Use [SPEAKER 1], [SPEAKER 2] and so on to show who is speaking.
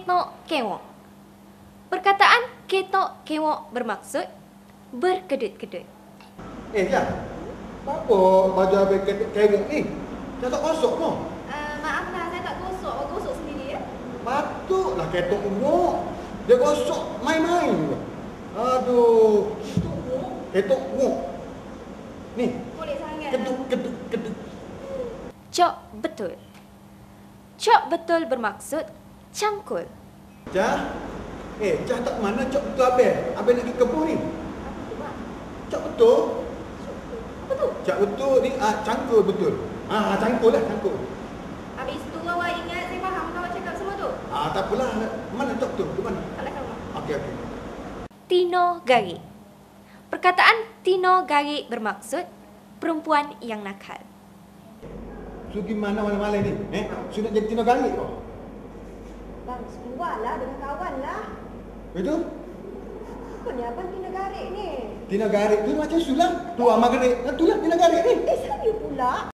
[SPEAKER 1] ketok kewok. Perkataan ketok kewok bermaksud berkedut-kedut.
[SPEAKER 2] Ya. Apa baju habis kewok ni? Dah tak kosok no?
[SPEAKER 3] Maaflah, saya tak gosok. Awak gosok sendiri ya?
[SPEAKER 2] Patutlah ketok umuk. Dia gosok main-main juga. Aduh. Ketok umuk. Ni.
[SPEAKER 3] Boleh sangat.
[SPEAKER 2] Kedut.
[SPEAKER 1] Cok betul. Cok betul bermaksud cangkul.
[SPEAKER 2] Jah. Jah tak mana cok betul habis? Habis nak pergi kebun ni.
[SPEAKER 3] Apa tu, Mak?
[SPEAKER 2] Cok betul.
[SPEAKER 3] Apa tu?
[SPEAKER 2] Cok betul ni cangkul betul. Cangkul lah, cangkul.
[SPEAKER 3] Habis tu awak ingat saya faham kalau awak cakap semua tu?
[SPEAKER 2] Tak apalah. Mana cok betul? Di mana?
[SPEAKER 3] Tak lah kamu.
[SPEAKER 2] Okey.
[SPEAKER 1] Tino garik. Perkataan tino garik bermaksud perempuan yang nakal.
[SPEAKER 2] So gimana malam-malam ni? Sudah jadi tino garik kau?
[SPEAKER 3] Bang, keluar lah dengan kawan lah.
[SPEAKER 2] Betul?
[SPEAKER 3] Apa ni abang Tina Garik ni?
[SPEAKER 2] Tina Garik tu macam sulam. Tu Maghrib. Itulah Tina Garik ni.
[SPEAKER 3] Saya pula.